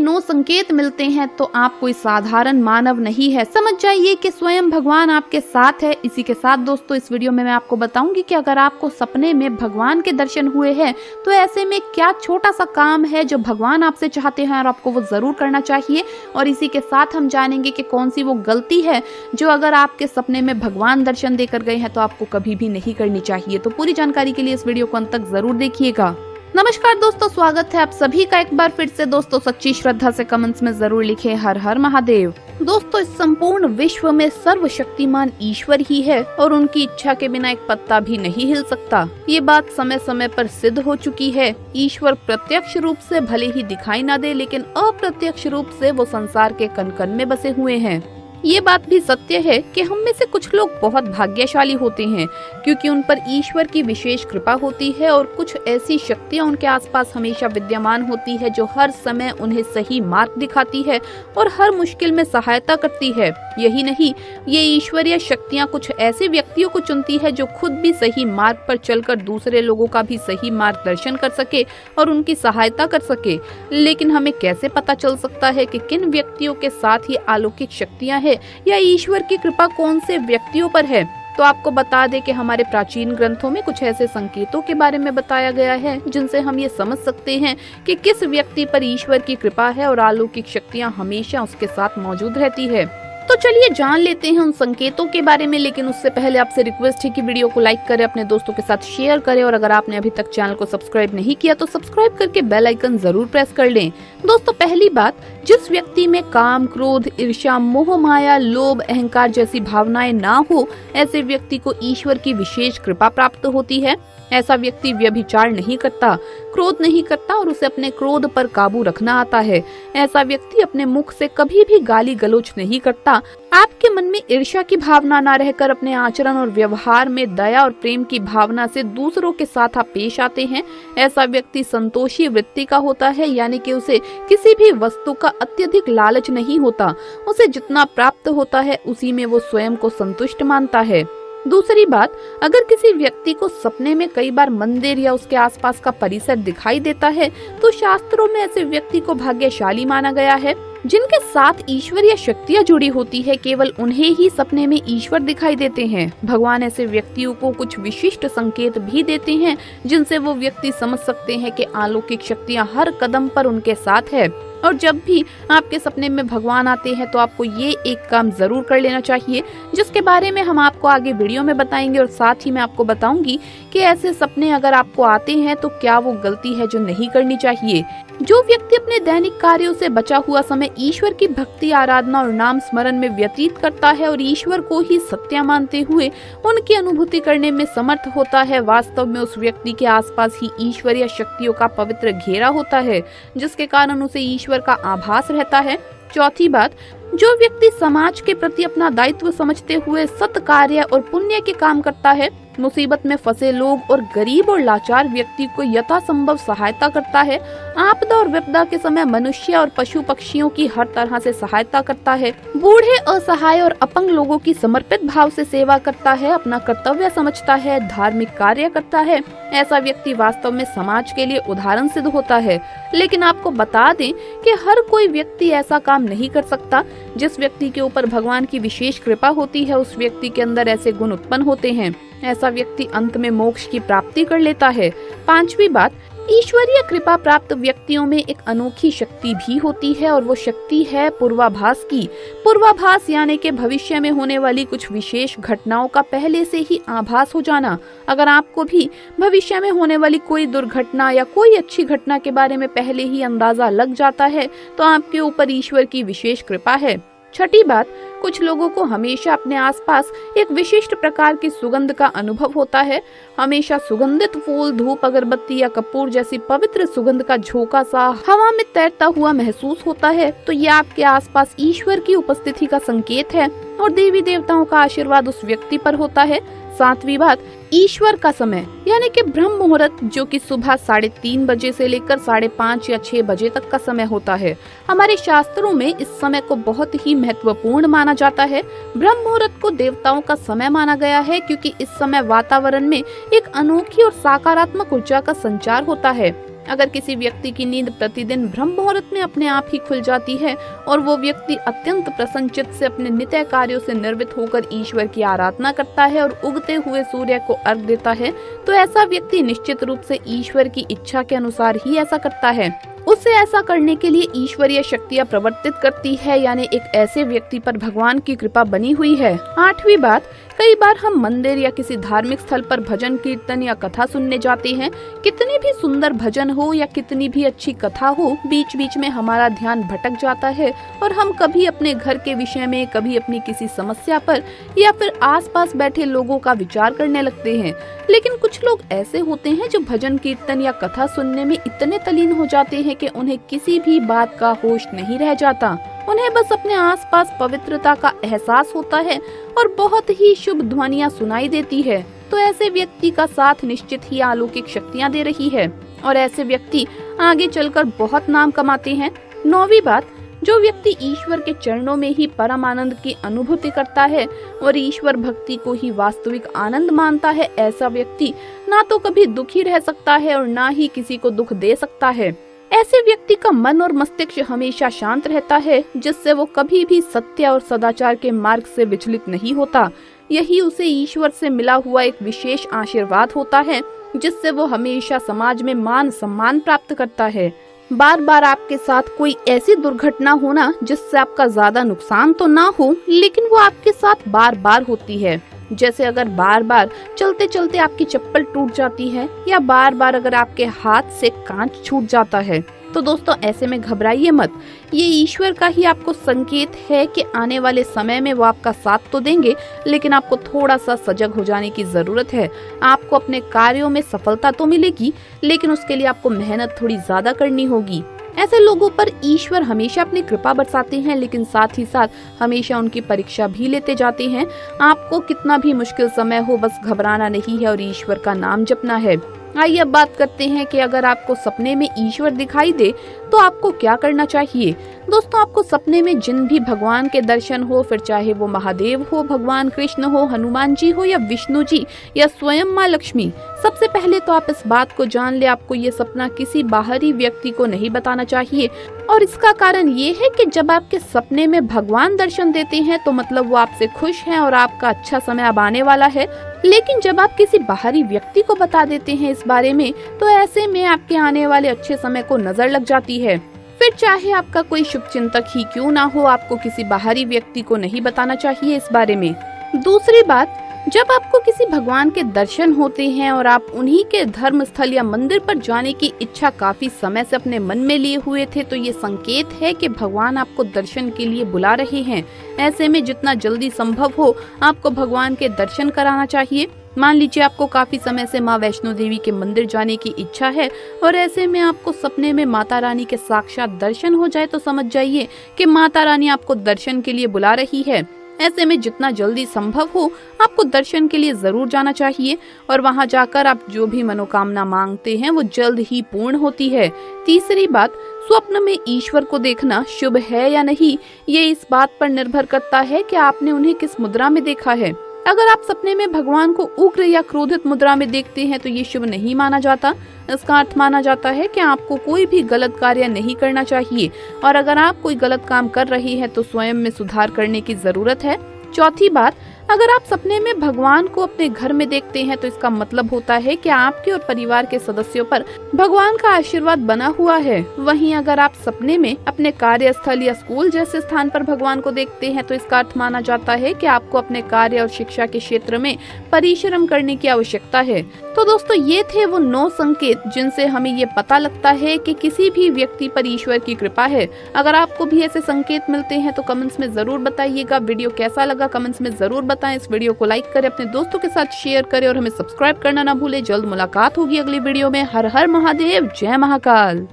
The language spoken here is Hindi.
9 संकेत मिलते हैं तो आप कोई साधारण मानव नहीं है, समझ जाइए कि स्वयं भगवान आपके साथ है। इसी के साथ दोस्तों इस वीडियो में मैं आपको बताऊंगी कि अगर आपको सपने में भगवान के दर्शन हुए हैं तो ऐसे में क्या छोटा सा काम है जो भगवान आपसे चाहते हैं और आपको वो जरूर करना चाहिए। और इसी के साथ हम जानेंगे कि कौन सी वो गलती है जो अगर आपके सपने में भगवान दर्शन देकर गए हैं तो आपको कभी भी नहीं करनी चाहिए। तो पूरी जानकारी के लिए इस वीडियो को अंत तक जरूर देखिएगा। नमस्कार दोस्तों, स्वागत है आप सभी का एक बार फिर से। दोस्तों सच्ची श्रद्धा से कमेंट्स में जरूर लिखें हर हर महादेव। दोस्तों इस संपूर्ण विश्व में सर्वशक्तिमान ईश्वर ही है और उनकी इच्छा के बिना एक पत्ता भी नहीं हिल सकता। ये बात समय समय पर सिद्ध हो चुकी है। ईश्वर प्रत्यक्ष रूप से भले ही दिखाई ना दे, लेकिन अप्रत्यक्ष रूप से वो संसार के कण कण में बसे हुए हैं। ये बात भी सत्य है कि हम में से कुछ लोग बहुत भाग्यशाली होते हैं क्योंकि उन पर ईश्वर की विशेष कृपा होती है और कुछ ऐसी शक्तियां उनके आसपास हमेशा विद्यमान होती है जो हर समय उन्हें सही मार्ग दिखाती है और हर मुश्किल में सहायता करती है। यही नहीं, ये ईश्वरीय शक्तियां कुछ ऐसे व्यक्तियों को चुनती है जो खुद भी सही मार्ग पर चलकर दूसरे लोगों का भी सही मार्गदर्शन कर सके और उनकी सहायता कर सके। लेकिन हमें कैसे पता चल सकता है कि किन व्यक्तियों के साथ ये अलौकिक शक्तियां हैं या ईश्वर की कृपा कौन से व्यक्तियों पर है? तो आपको बता दें कि हमारे प्राचीन ग्रंथों में कुछ ऐसे संकेतों के बारे में बताया गया है जिनसे हम ये समझ सकते हैं कि किस व्यक्ति पर ईश्वर की कृपा है और अलौकिक शक्तियां हमेशा उसके साथ मौजूद रहती है। तो चलिए जान लेते हैं उन संकेतों के बारे में, लेकिन उससे पहले आपसे रिक्वेस्ट है कि वीडियो को लाइक करें, अपने दोस्तों के साथ शेयर करें और अगर आपने अभी तक चैनल को सब्सक्राइब नहीं किया तो सब्सक्राइब करके बेल आइकन जरूर प्रेस कर लें। दोस्तों पहली बात, जिस व्यक्ति में काम, क्रोध, ईर्ष्या, मोह माया, लोभ, अहंकार जैसी भावनाएं ना हो, ऐसे व्यक्ति को ईश्वर की विशेष कृपा प्राप्त होती है। ऐसा व्यक्ति व्यभिचार नहीं करता, क्रोध नहीं करता और उसे अपने क्रोध पर काबू रखना आता है। ऐसा व्यक्ति अपने मुख से कभी भी गाली गलौज नहीं करता। आपके मन में ईर्ष्या की भावना ना रहकर अपने आचरण और व्यवहार में दया और प्रेम की भावना से दूसरों के साथ आप पेश आते हैं। ऐसा व्यक्ति संतोषी वृत्ति का होता है, यानी कि उसे किसी भी वस्तु का अत्यधिक लालच नहीं होता। उसे जितना प्राप्त होता है उसी में वो स्वयं को संतुष्ट मानता है। दूसरी बात, अगर किसी व्यक्ति को सपने में कई बार मंदिर या उसके आसपास का परिसर दिखाई देता है तो शास्त्रों में ऐसे व्यक्ति को भाग्यशाली माना गया है। जिनके साथ ईश्वरीय शक्तियां जुड़ी होती है, केवल उन्हें ही सपने में ईश्वर दिखाई देते हैं। भगवान ऐसे व्यक्तियों को कुछ विशिष्ट संकेत भी देते हैं जिनसे वो व्यक्ति समझ सकते हैं कि अलौकिक शक्तियां हर कदम पर उनके साथ है। और जब भी आपके सपने में भगवान आते हैं तो आपको ये एक काम जरूर कर लेना चाहिए जिसके बारे में हम आपको आगे वीडियो में बताएंगे और साथ ही मैं आपको बताऊंगी कि ऐसे सपने अगर आपको आते हैं तो क्या वो गलती है जो नहीं करनी चाहिए। जो व्यक्ति अपने दैनिक कार्यों से बचा हुआ समय ईश्वर की भक्ति, आराधना और नाम स्मरण में व्यतीत करता है और ईश्वर को ही सत्य मानते हुए उनकी अनुभूति करने में समर्थ होता है, वास्तव में उस व्यक्ति के आसपास ही ईश्वरीय शक्तियों का पवित्र घेरा होता है जिसके कारण उसे ईश्वर का आभास रहता है। चौथी बात, जो व्यक्ति समाज के प्रति अपना दायित्व समझते हुए सत्कार्य और पुण्य के काम करता है, मुसीबत में फंसे लोग और गरीब और लाचार व्यक्ति को यथासंभव सहायता करता है, आपदा और विपदा के समय मनुष्य और पशु पक्षियों की हर तरह से सहायता करता है, बूढ़े, असहाय और अपंग लोगों की समर्पित भाव से सेवा करता है, अपना कर्तव्य समझता है, धार्मिक कार्य करता है, ऐसा व्यक्ति वास्तव में समाज के लिए उदाहरण सिद्ध होता है। लेकिन आपको बता दें कि हर कोई व्यक्ति ऐसा काम नहीं कर सकता। जिस व्यक्ति के ऊपर भगवान की विशेष कृपा होती है उस व्यक्ति के अंदर ऐसे गुण उत्पन्न होते हैं। ऐसा व्यक्ति अंत में मोक्ष की प्राप्ति कर लेता है। पांचवी बात, ईश्वरीय कृपा प्राप्त व्यक्तियों में एक अनोखी शक्ति भी होती है और वो शक्ति है पूर्वाभास की। पूर्वाभास यानी कि भविष्य में होने वाली कुछ विशेष घटनाओं का पहले से ही आभास हो जाना। अगर आपको भी भविष्य में होने वाली कोई दुर्घटना या कोई अच्छी घटना के बारे में पहले ही अंदाजा लग जाता है तो आपके ऊपर ईश्वर की विशेष कृपा है। छठी बात, कुछ लोगों को हमेशा अपने आसपास एक विशिष्ट प्रकार की सुगंध का अनुभव होता है। हमेशा सुगंधित फूल, धूप, अगरबत्ती या कपूर जैसी पवित्र सुगंध का झोंका सा हवा में तैरता हुआ महसूस होता है तो यह आपके आसपास ईश्वर की उपस्थिति का संकेत है और देवी देवताओं का आशीर्वाद उस व्यक्ति पर होता है। सातवीं बात, ईश्वर का समय यानी कि ब्रह्म मुहूर्त जो कि सुबह 3:30 बजे से लेकर 5:30 या 6 बजे तक का समय होता है। हमारे शास्त्रों में इस समय को बहुत ही महत्वपूर्ण माना जाता है। ब्रह्म मुहूर्त को देवताओं का समय माना गया है क्योंकि इस समय वातावरण में एक अनोखी और सकारात्मक ऊर्जा का संचार होता है। अगर किसी व्यक्ति की नींद प्रतिदिन ब्रह्म मुहूर्त में अपने आप ही खुल जाती है और वो व्यक्ति अत्यंत प्रसन्नचित्त से अपने नित्य कार्यों से निर्वित होकर ईश्वर की आराधना करता है और उगते हुए सूर्य को अर्घ देता है, तो ऐसा व्यक्ति निश्चित रूप से ईश्वर की इच्छा के अनुसार ही ऐसा करता है। उसे ऐसा करने के लिए ईश्वरीय शक्तियाँ प्रवर्तित करती है, यानी एक ऐसे व्यक्ति पर भगवान की कृपा बनी हुई है। 8वीं बात, कई बार हम मंदिर या किसी धार्मिक स्थल पर भजन कीर्तन या कथा सुनने जाते हैं। कितनी भी सुंदर भजन हो या कितनी भी अच्छी कथा हो, बीच बीच में हमारा ध्यान भटक जाता है और हम कभी अपने घर के विषय में, कभी अपनी किसी समस्या पर या फिर आसपास बैठे लोगों का विचार करने लगते हैं। लेकिन कुछ लोग ऐसे होते हैं जो भजन कीर्तन या कथा सुनने में इतने तल्लीन हो जाते हैं कि उन्हें किसी भी बात का होश नहीं रह जाता। उन्हें बस अपने आसपास पवित्रता का एहसास होता है और बहुत ही शुभ ध्वनियाँ सुनाई देती है। तो ऐसे व्यक्ति का साथ निश्चित ही अलौकिक शक्तियाँ दे रही है और ऐसे व्यक्ति आगे चलकर बहुत नाम कमाते हैं। 9वीं बात, जो व्यक्ति ईश्वर के चरणों में ही परम आनंद की अनुभूति करता है और ईश्वर भक्ति को ही वास्तविक आनंद मानता है, ऐसा व्यक्ति ना तो कभी दुखी रह सकता है और ना ही किसी को दुख दे सकता है। ऐसे व्यक्ति का मन और मस्तिष्क हमेशा शांत रहता है, जिससे वो कभी भी सत्य और सदाचार के मार्ग से विचलित नहीं होता। यही उसे ईश्वर से मिला हुआ एक विशेष आशीर्वाद होता है, जिससे वो हमेशा समाज में मान सम्मान प्राप्त करता है। बार बार आपके साथ कोई ऐसी दुर्घटना होना जिससे आपका ज्यादा नुकसान तो ना हो, लेकिन वो आपके साथ बार बार होती है। जैसे अगर बार बार चलते चलते आपकी चप्पल टूट जाती है या बार बार अगर आपके हाथ से कांच छूट जाता है, तो दोस्तों ऐसे में घबराइए मत। ये ईश्वर का ही आपको संकेत है कि आने वाले समय में वो आपका साथ तो देंगे, लेकिन आपको थोड़ा सा सजग हो जाने की जरूरत है। आपको अपने कार्यों में सफलता तो मिलेगी, लेकिन उसके लिए आपको मेहनत थोड़ी ज्यादा करनी होगी। ऐसे लोगों पर ईश्वर हमेशा अपनी कृपा बरसाते हैं, लेकिन साथ ही साथ हमेशा उनकी परीक्षा भी लेते जाते हैं। आपको कितना भी मुश्किल समय हो, बस घबराना नहीं है और ईश्वर का नाम जपना है। आइए अब बात करते हैं कि अगर आपको सपने में ईश्वर दिखाई दे तो आपको क्या करना चाहिए। दोस्तों, आपको सपने में जिन भी भगवान के दर्शन हो, फिर चाहे वो महादेव हो, भगवान कृष्ण हो, हनुमान जी हो या विष्णु जी या स्वयं माँ लक्ष्मी, सबसे पहले तो आप इस बात को जान ले, आपको ये सपना किसी बाहरी व्यक्ति को नहीं बताना चाहिए। और इसका कारण ये है कि जब आपके सपने में भगवान दर्शन देते हैं तो मतलब वो आपसे खुश हैं और आपका अच्छा समय अब आने वाला है। लेकिन जब आप किसी बाहरी व्यक्ति को बता देते हैं इस बारे में, तो ऐसे में आपके आने वाले अच्छे समय को नजर लग जाती है। फिर चाहे आपका कोई शुभ चिंतक ही क्यों ना हो, आपको किसी बाहरी व्यक्ति को नहीं बताना चाहिए इस बारे में। दूसरी बात, जब आपको किसी भगवान के दर्शन होते हैं और आप उन्हीं के धर्म स्थल या मंदिर पर जाने की इच्छा काफी समय से अपने मन में लिए हुए थे, तो ये संकेत है कि भगवान आपको दर्शन के लिए बुला रहे हैं। ऐसे में जितना जल्दी संभव हो आपको भगवान के दर्शन कराना चाहिए। मान लीजिए आपको काफी समय से माँ वैष्णो देवी के मंदिर जाने की इच्छा है और ऐसे में आपको सपने में माता रानी के साक्षात दर्शन हो जाए, तो समझ जाइए कि माता रानी आपको दर्शन के लिए बुला रही है। ऐसे में जितना जल्दी संभव हो आपको दर्शन के लिए जरूर जाना चाहिए और वहां जाकर आप जो भी मनोकामना मांगते हैं वो जल्द ही पूर्ण होती है। तीसरी बात, स्वप्न में ईश्वर को देखना शुभ है या नहीं, ये इस बात पर निर्भर करता है कि आपने उन्हें किस मुद्रा में देखा है। अगर आप सपने में भगवान को उग्र या क्रोधित मुद्रा में देखते हैं तो ये शुभ नहीं माना जाता। इसका अर्थ माना जाता है कि आपको कोई भी गलत कार्य नहीं करना चाहिए और अगर आप कोई गलत काम कर रही हैं तो स्वयं में सुधार करने की जरूरत है। चौथी बात, अगर आप सपने में भगवान को अपने घर में देखते हैं तो इसका मतलब होता है कि आपके और परिवार के सदस्यों पर भगवान का आशीर्वाद बना हुआ है। वहीं अगर आप सपने में अपने कार्यस्थल या स्कूल जैसे स्थान पर भगवान को देखते हैं तो इसका अर्थ माना जाता है कि आपको अपने कार्य और शिक्षा के क्षेत्र में परिश्रम करने की आवश्यकता है। तो दोस्तों, ये थे वो 9 संकेत जिनसे हमें ये पता लगता है कि किसी भी व्यक्ति पर ईश्वर की कृपा है। अगर आपको भी ऐसे संकेत मिलते हैं तो कमेंट्स में जरूर बताइएगा। वीडियो कैसा लगा कमेंट्स में जरूर बताएं। इस वीडियो को लाइक करें, अपने दोस्तों के साथ शेयर करें और हमें सब्सक्राइब करना ना भूलें। जल्द मुलाकात होगी अगली वीडियो में। हर हर महादेव, जय महाकाल।